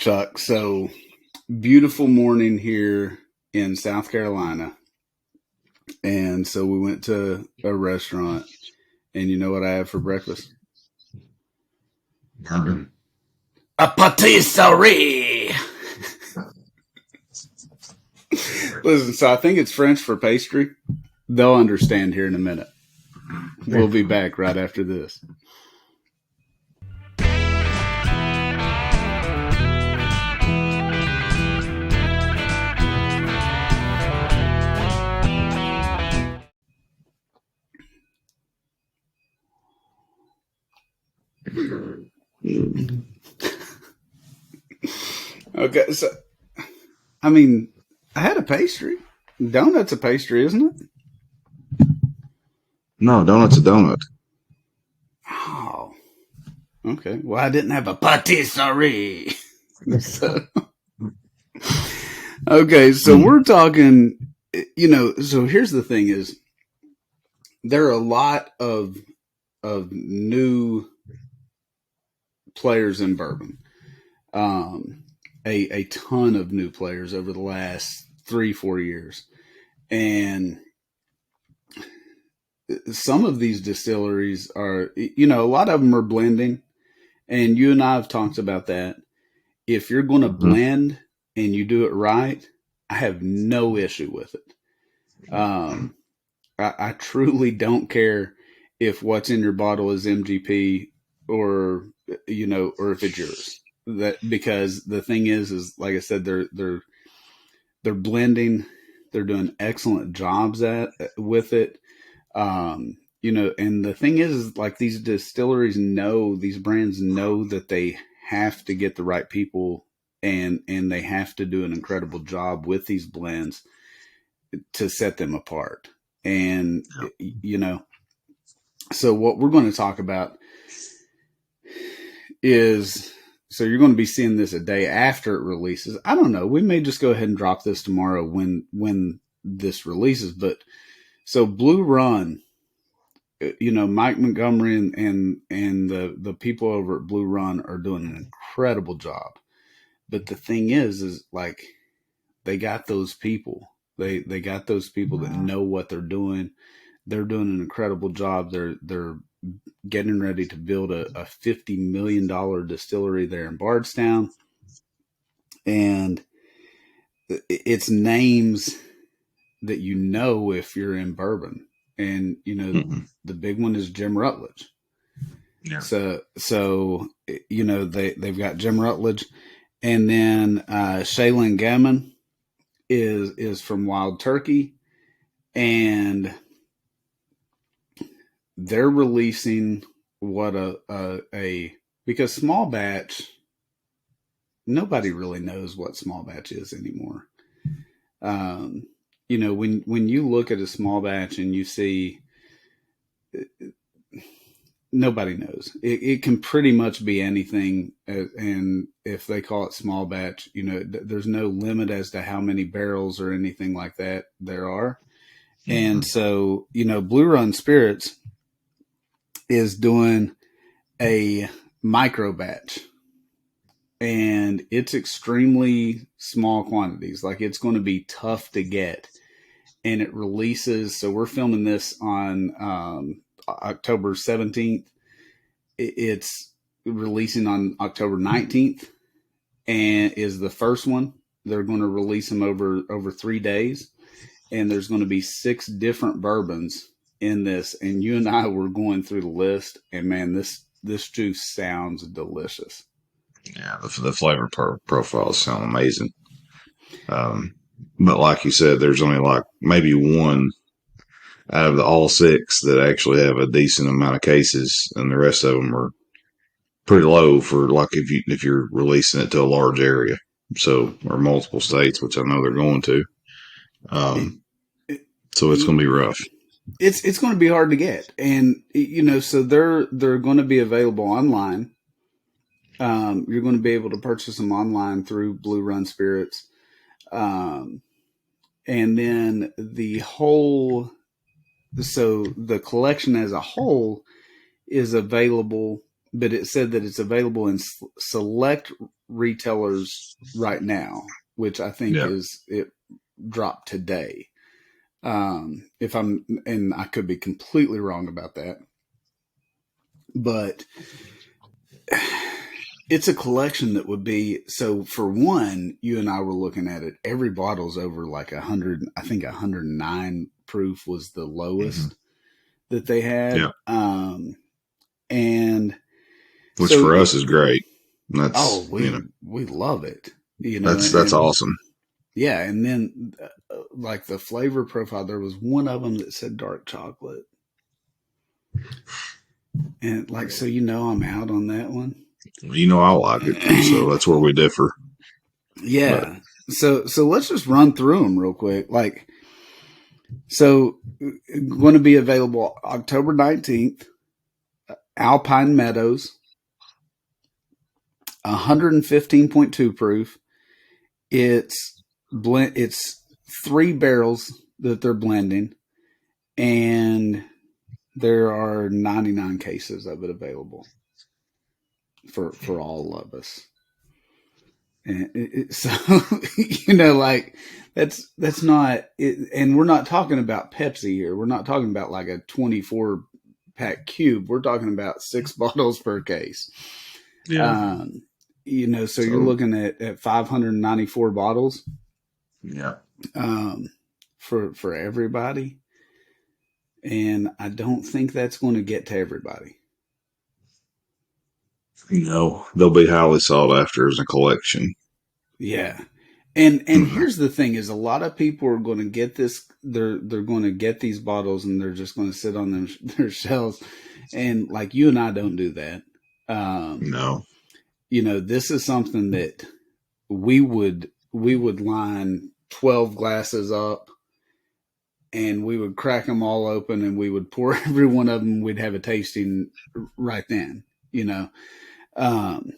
Chuck. So beautiful morning here in South Carolina. And so we went to a restaurant, and you know what I had for breakfast? Bourbon. A patisserie. Listen, so I think it's French for pastry. They'll understand here in a minute. We'll be back right after this. Okay, so I mean, I had a pastry. Donut's a pastry, isn't it? No, donut's a donut. Oh, okay. Well, I didn't have a patisserie. So, okay, so Mm. we're talking. So here's the thing: is there are a lot of new players in bourbon. Um, a ton of new players over the last 3-4 years, and some of these distilleries are, a lot of them are blending, and you and I have talked about that. If you're going to Mhm. blend and you do it right, I have no issue with it. I truly don't care if what's in your bottle is MGP or or if it's yours. That because the thing is like I said, they're blending, they're doing excellent jobs at with it. And the thing is like these distilleries know, these brands know that they have to get the right people, and they have to do an incredible job with these blends to set them apart. And Yeah. so what we're going to talk about is, so you're going to be seeing this a day after it releases. I don't know. We may just go ahead and drop this tomorrow when this releases. But so Blue Run, Mike Montgomery and the people over at Blue Run are doing an incredible job. But the thing is like they got those people. They got those people that know what they're doing. They're doing an incredible job. They're getting ready to build a $50 million distillery there in Bardstown, and it's names that if you're in bourbon, and Mm-mm. the big one is Jim Rutledge. Yeah. So they've got Jim Rutledge, and then Shaylin Gammon is from Wild Turkey, and they're releasing what a because small batch, nobody really knows what small batch is anymore. Um, when you look at a small batch and you see, nobody knows. It can pretty much be anything, and if they call it small batch, there's no limit as to how many barrels or anything like that there are. And Mm-hmm. so, Blue Run Spirits is doing a micro batch, and it's extremely small quantities. Like it's going to be tough to get, and it releases. So we're filming this on October 17th. It's releasing on October 19th, and is the first one. They're going to release them over 3 days, and there's going to be 6 different bourbons in this. And you and I were going through the list, and man, this juice sounds delicious. Yeah, the flavor profiles sound amazing. But like you said, there's only like maybe one out of the all 6 that actually have a decent amount of cases, and the rest of them are pretty low for like if you're releasing it to a large area, so or multiple states, which I know they're going to. It, Um, it, so it's going to be rough. it's going to be hard to get, and so they're going to be available online. You're going to be able to purchase them online through Blue Run Spirits, um, and then the collection as a whole is available, but it said that it's available in select retailers right now, which I think Yeah. is it dropped today. If I'm, and I could be completely wrong about that, but it's a collection that would be so. For one, you and I were looking at it. Every bottle's over like 100. I think 109 proof was the Hmm. lowest that they had. Yeah. And Which so, for us is great. That's, oh, we love it, that's and awesome. yeah, and then like the flavor profile, there was one of them that said dark chocolate, and like so, I'm out on that one. I like it. So that's where we differ. But Yeah. So let's just run through them real quick. Like, so going to be available October 19th, Alpine Meadows, 115.2 proof. It's 3 barrels that they're blending, and there are 99 cases of it available for all of us. And so like that's not it, and we're not talking about Pepsi here. We're not talking about like a 24-pack cube. We're talking about 6 bottles per case. yeah. Um, so you're So looking at 594 bottles yeah. um, for everybody, and I don't think that's going to get to everybody. They'll be highly sought after as a collection. Yeah. And Mhm. here's the thing is a lot of people are going to get this they're going to get these bottles and they're just going to sit on their shelves, and like you and I don't do that. Um No. this is something that we would line 12 glasses up, and we would crack them all open, and we would pour every one of them. We'd have a tasting right then, you know. Um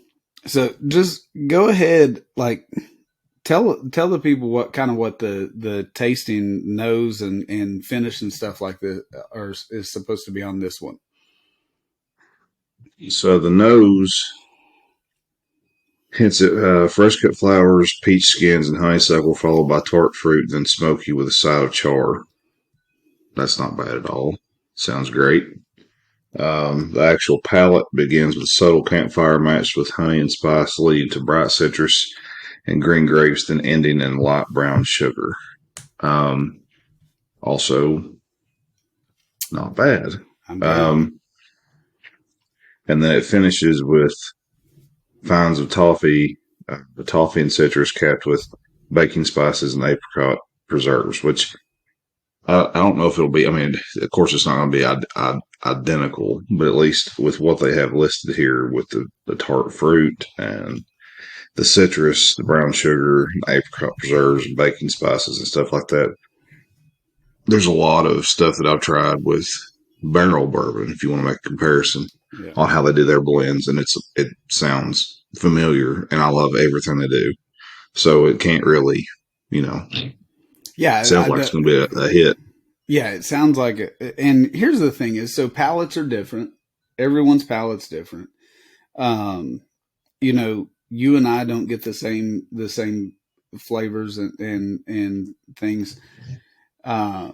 so just go ahead, like tell the people what the tasting nose and finish and stuff like this is supposed to be on this one. So the nose hints at fresh cut flowers, peach skins, and honeysuckle, followed by tart fruit, then smoky with a side of char. That's not bad at all. Sounds great. The actual palate begins with subtle campfire matched with honey and spice, leading to bright citrus and green grapes, then ending in light brown sugar. Um, Also, not bad. I'm down. Um, and then it finishes with fines of toffee, the toffee and citrus capped with baking spices and apricot preserves, which I don't know if it'll be. I mean, of course, it's not going to be identical, but at least with what they have listed here with the tart fruit and the citrus, the brown sugar, apricot preserves, and baking spices and stuff like that. There's a lot of stuff that I've tried with barrel bourbon. If you want to make a comparison Yeah. on how they do their blends, and it sounds familiar, and I love everything they do. So it can't really, you know, Yeah, sounds like it's going to be a hit. yeah, it sounds like it. And here's the thing is, so palates are different. Everyone's palate's different. Um, you and I don't get the same flavors and things. Uh,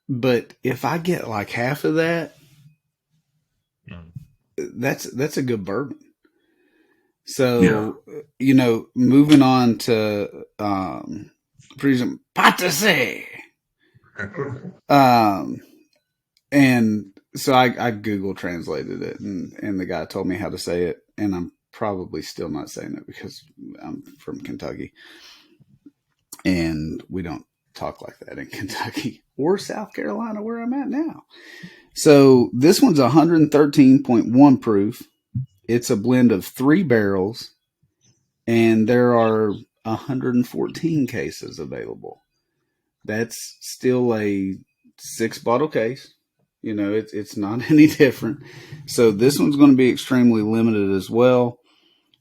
but if I get like half of that, that's a good bourbon. Yeah. So, moving on to Prism Pâtisserie. Um, and so I Google translated it, and the guy told me how to say it, and I'm probably still not saying it because I'm from Kentucky, and we don't talk like that in Kentucky or South Carolina where I'm at now. So this one's 113.1 proof. It's a blend of 3 barrels, and there are 114 cases available. That's still a 6 bottle case. It's not any different. So this one's going to be extremely limited as well.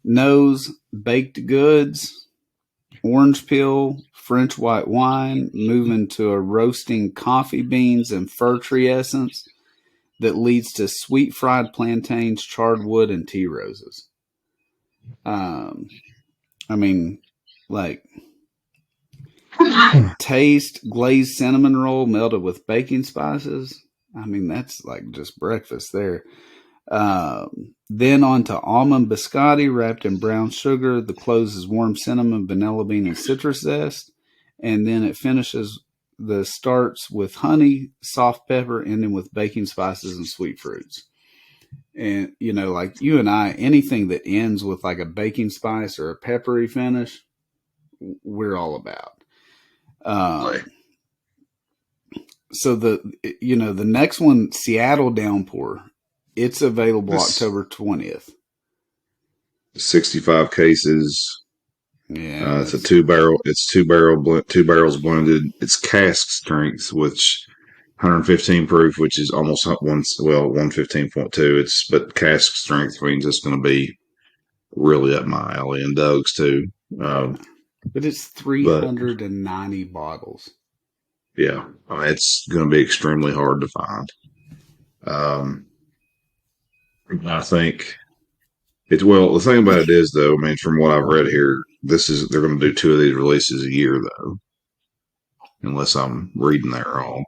Nose, baked goods, orange peel, French white wine, moving to a roasting coffee beans and fir tree essence that leads to sweet fried plantains, charred wood, and tea roses. Um, I mean, like taste glazed cinnamon roll melted with baking spices. I mean, that's like just breakfast there. Then on to almond biscotti wrapped in brown sugar. The close is warm cinnamon, vanilla bean, and citrus zest. And then it finishes the starts with honey, soft pepper, ending with baking spices and sweet fruits. And, you know, like you and I, anything that ends with like a baking spice or a peppery finish, we're all about. Like Um, so the next one, Seattle Downpour, it's available this October 20th. 65 cases. Yeah, It's a that's two barrel. It's two barrels blended. It's cask strength, which 115 proof, which is almost 115.2. It's but cask strength means it's going to be really up my alley, and Doug's too. yeah. Um, But it's but 390 bottles. yeah, I mean, it's going to be extremely hard to find. Um, I think it's well. The thing about it is, though, I mean, from what I've read here, they're going to do two of these releases a year, though, unless I'm reading that wrong.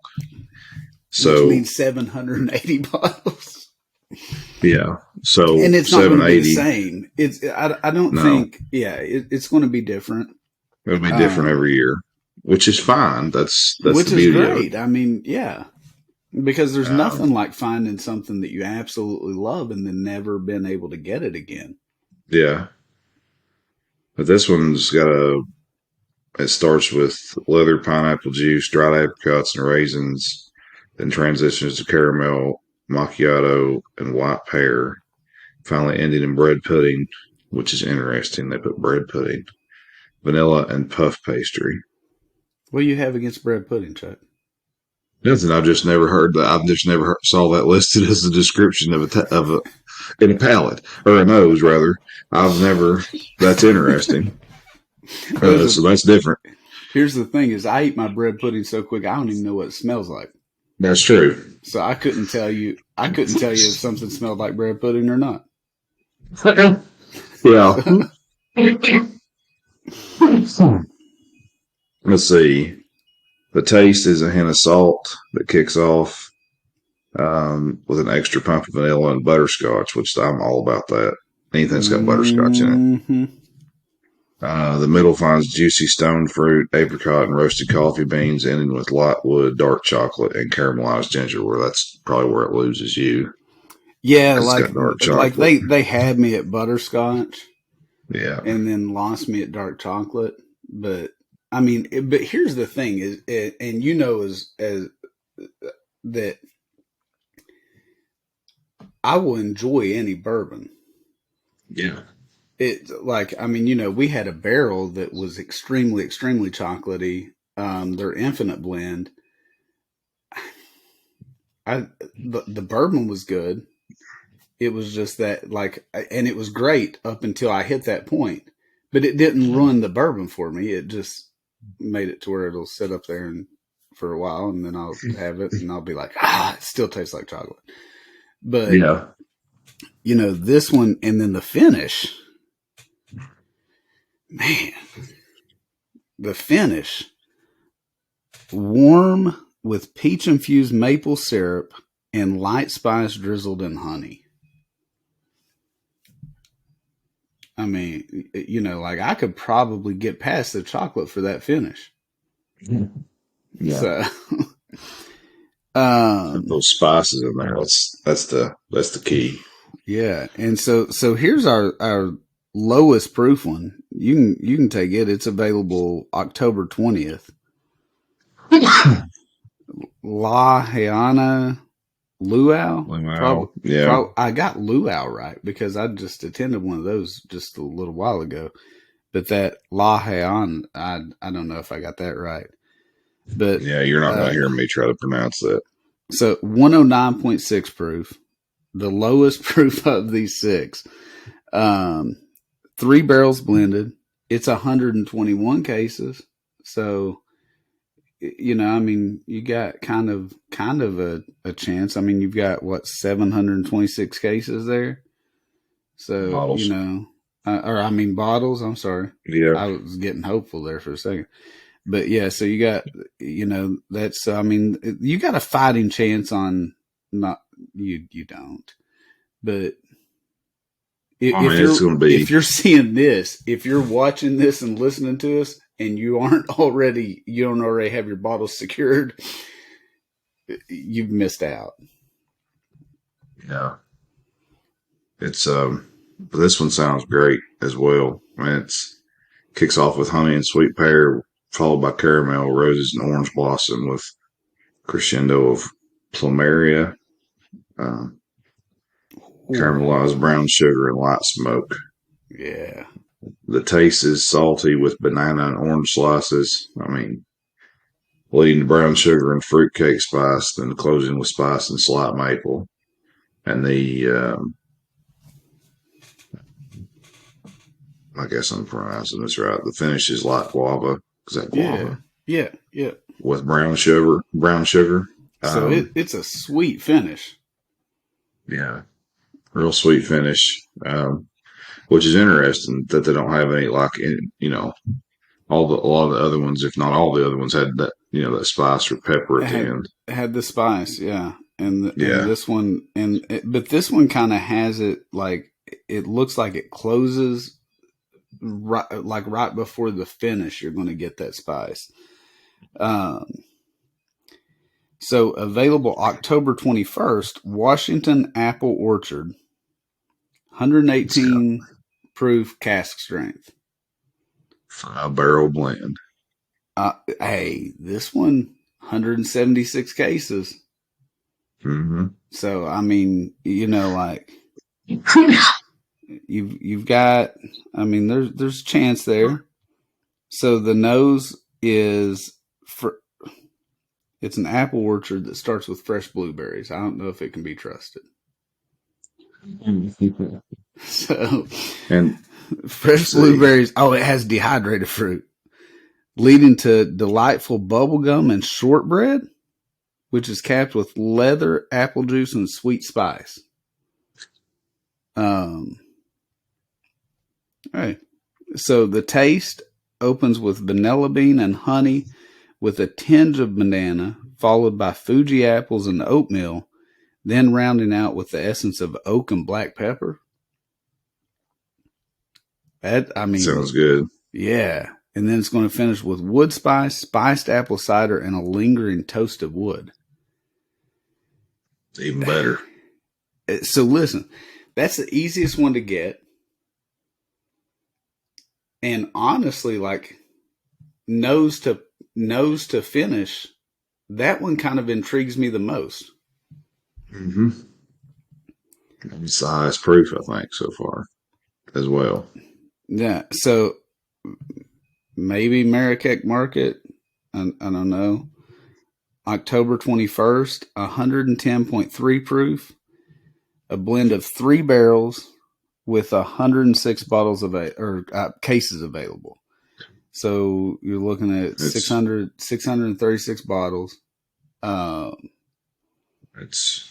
Which So means 780 bottles. yeah, And so it's not going to be the 780. same. I don't No, think, yeah, it's going to be different. it'll be different Um, every year, which is fine. That's the which is beauty of it. great. I mean, yeah, because there's Um, nothing like finding something that you absolutely love and then never been able to get it again. yeah, but this one's got a. It starts with leather pineapple juice, dried apricots, and raisins, then transitions to caramel, macchiato, and white pear. Finally, ending in bread pudding, which is interesting. They put bread pudding, vanilla, and puff pastry. What do you have against bread pudding, Chuck? Nothing. I've just never heard that. I've just never saw that listed as a description of a in a palate or a nose rather. I've never. That's interesting. Well, So that's different. here's the thing: is I eat my bread pudding so quick I don't even know what it smells like. That's true. So I couldn't tell you. I couldn't tell you if something smelled like bread pudding or not. Yeah. Let's see. The taste is a hint of salt that kicks off with an extra pump of vanilla and butterscotch, which I'm all about that. Anything that's got butterscotch in it. Mm-hmm. The middle finds juicy stone fruit, apricot, and roasted coffee beans, ending with light wood, dark chocolate, and caramelized ginger. Where that's probably where it loses you Yeah, because it's got dark like chocolate. they had me at butterscotch Yeah, and then lost me at dark chocolate. But I mean, but here's the thing: is and you know as that I will enjoy any bourbon. yeah, It like I mean, you know, we had a barrel that was extremely chocolatey. Their infinite blend. I the bourbon was good. It was just that like, and it was great up until I hit that point, but it didn't ruin the bourbon for me. It just made it to where it'll sit up there and for a while, and then I'll have it, and I'll be like, it still tastes like chocolate. But yeah. you know, this one, and then the finish, man, the finish, warm with peach infused maple syrup and light spice drizzled in honey. I mean, you know, like I could probably get past the chocolate for that finish. Yeah. So, Put um, those spices in there. That's the key. yeah, and so here's our lowest proof one. You can take it. It's available October 20th. La Heiana Luau. Wow. Probably, Yeah. I got luau right because I just attended one of those just a little while ago. But that La Heian, I don't know if I got that right. But Yeah. You're not going to uh, hear me try to pronounce that. so 109.6 proof, the lowest proof of these six. Um, 3 barrels blended. It's 121 cases. So, you know, I mean, you got kind of a chance. I mean, you've got what 726 cases there. So, you Bottles. know, or I mean bottles. I'm sorry, Yeah. I was getting hopeful there for a second. But yeah, so you got, that's, I mean, you got a fighting chance on, not, you don't, but I mean, it's going to be, if you're seeing this, if you're watching this and listening to us and you don't already have your bottles secured, you've missed out. yeah, it's, but this one sounds great as well. I mean, it's kicks off with honey and sweet pear, followed by caramel, roses, and orange blossom with crescendo of plumeria, uh, caramelized Ooh, brown sugar, and light smoke. yeah. The taste is salty with banana and orange slices. I mean, leading to brown sugar and fruitcake spice, then closing with spice and slight maple. And I guess I'm pronouncing this right. The finish is light guava. Is that Yeah. guava? Yeah. Yeah. With brown sugar. Brown sugar. So it's a sweet finish. Yeah, real sweet finish. Which is interesting that they don't have any like a lot of the other ones, if not all the other ones, had that that spice or pepper It at the end. had the spice, yeah, and Yeah, this one, but this one kind of has it like it looks like it closes right, like right before the finish. You're going to get that spice. Um, so available October 21st, Washington Apple Orchard, it's got 118 proof cask strength. 5 barrel blend. Hey, this one 176 cases. Mm-hmm. So I mean, like you've got, I mean, there's a chance there. So the nose is for, it's an apple orchard that starts with fresh blueberries. I don't know if it can be trusted. So And fresh see, blueberries. Oh, it has dehydrated fruit, leading to delightful bubblegum and shortbread, which is capped with leather, apple juice, and sweet spice. Um, all right. So the taste opens with vanilla bean and honey with a tinge of banana, followed by Fuji apples and oatmeal, then rounding out with the essence of oak and black pepper. That, I mean, sounds good. yeah. And then it's going to finish with wood spice, spiced apple cider, and a lingering toast of wood. Even better. So listen, that's the easiest one to get. And honestly, like nose to nose to finish, that one kind of intrigues me the most. Mm-hmm. It's the highest proof I think so far as well. Yeah. So maybe Marrakech Market. I don't know. October 21st, 110.3 proof, a blend of 3 barrels with 106 bottles or cases available. So you're looking at It's 636 bottles. Um, it's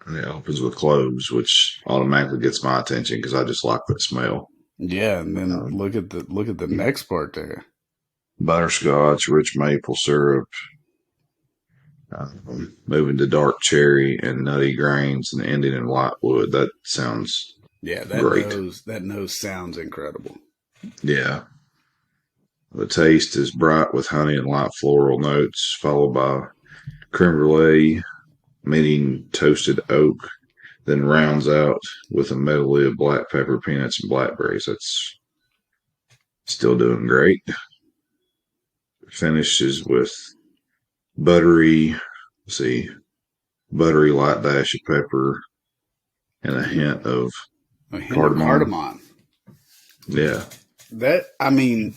it opens with cloves, which automatically gets my attention because I just like that smell. yeah, and then Um, look at the next part there. Butterscotch, rich maple syrup, moving to dark cherry and nutty grains, and ending in white wood. That sounds Yeah, great. that nose sounds incredible. Yeah. The taste is bright with honey and light floral notes, followed by creme brulee, meeting toasted oak, then rounds out with a medley of black pepper, peanuts, and blackberries. That's still doing great. Finishes with buttery, see, buttery light dash of pepper and a hint of A hint of cardamom. cardamom. Yeah. That, I mean,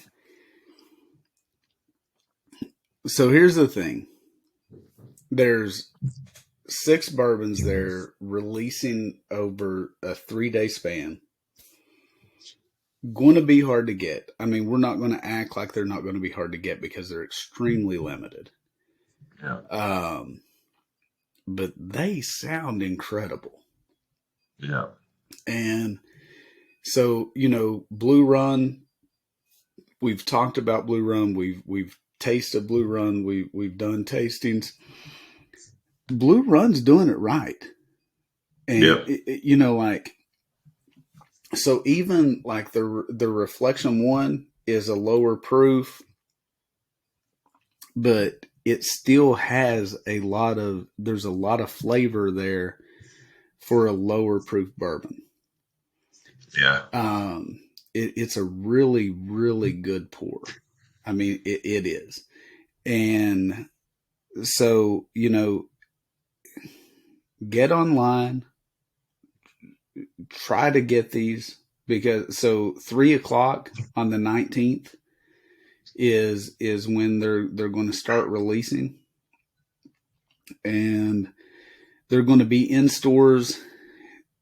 so here's the thing. There's 6 bourbons there releasing over a 3 day span. Going to be hard to get. I mean, we're not going to act like they're not going to be hard to get because they're extremely limited. Yeah. Um, but they sound incredible. Yeah. And So, Blue Run, we've talked about Blue Run. We've tasted Blue Run. We've done tastings. Blue Run's doing it right. And, Yep. like, so even like the Reflection one is a lower proof, but it still has there's a lot of flavor there for a lower proof bourbon. Yeah. Um, it's a really, really good pour. I mean, it is. And so, get online, try to get these because so 3 o'clock on the 19th is when they're going to start releasing, and they're going to be in stores.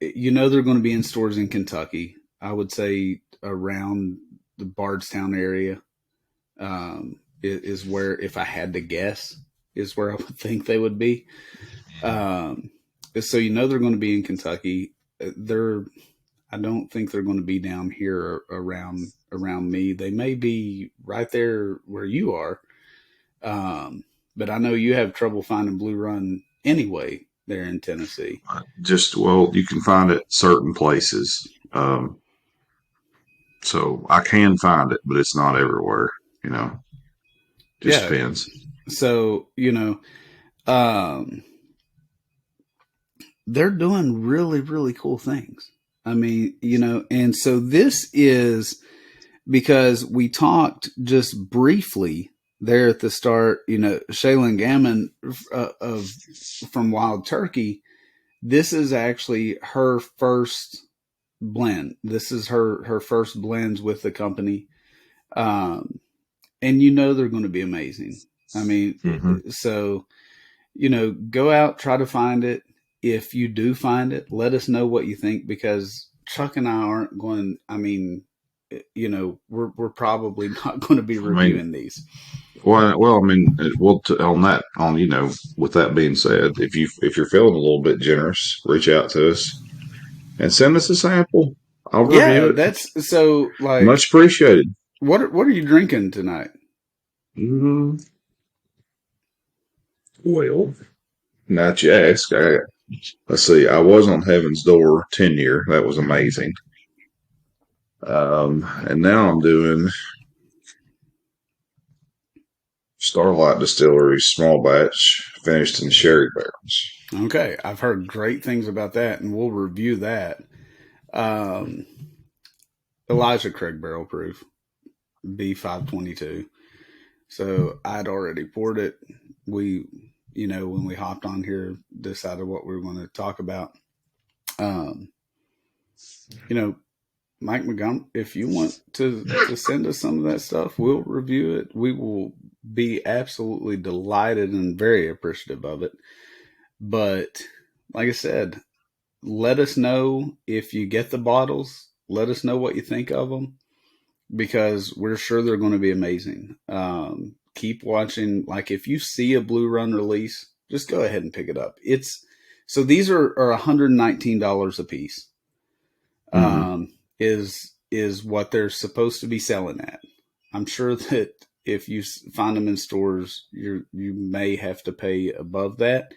They're going to be in stores in Kentucky. I would say around the Bardstown area is where, if I had to guess, is where I would think they would be. So they're going to be in Kentucky. I don't think they're going to be down here around me. They may be right there where you are, but I know you have trouble finding Blue Run anyway there in Tennessee. Well, you can find it certain places. So I can find it, but it's not everywhere. You know, just Yeah. depends. So um, they're doing really, really cool things. I mean, and so this is because we talked just briefly there at the start, Shaylin Gammon of from Wild Turkey. This is actually her first blend. This is her first blends with the company. Um, and they're going to be amazing. I mean, Mm-hmm. so, go out, try to find it. If you do find it, let us know what you think, because Chuck and I aren't going, I mean, we're probably not going to be I mean, reviewing these. well, I mean, on that, with that being said, if you're feeling a little bit generous, reach out to us and send us a sample. I'll review Yeah, it. that's so like, Much appreciated. what are you drinking tonight? Mm, well, not you ask. Let's see. I was on Heaven's Door 10 year. That was amazing. And now I'm doing Starlight Distillery's small batch finished in sherry barrels. Okay, I've heard great things about that, and we'll review that. Um, Elijah Craig Barrel Proof B522. So I'd already poured it. We, when we hopped on here, decided what we were going to talk about. Um, you know, Mike Montgomery, if you want to send us some of that stuff, we'll review it. We will be absolutely delighted and very appreciative of it. But like I said, let us know if you get the bottles. Let us know what you think of them, because we're sure they're going to be amazing. Keep watching. Like, if you see a Blue Run release, just go ahead and pick it up. So these are $119 a piece. Mm-hmm. Is what they're supposed to be selling at. I'm sure that if you find them in stores, you may have to pay above that.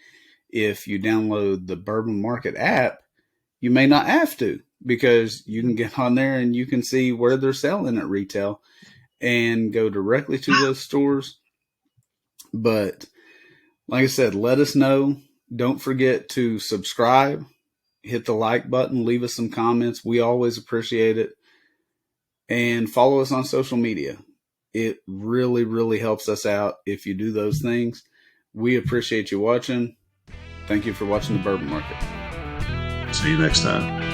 If you download the Bourbon Market app, you may not have to, because you can get on there and you can see where they're selling at retail and go directly to those stores. But like I said, let us know. Don't forget to subscribe, hit the like button, leave us some comments. We always appreciate it. And follow us on social media. It really, really helps us out if you do those things. We appreciate you watching. Thank you for watching the Bourbon Market. See you next time.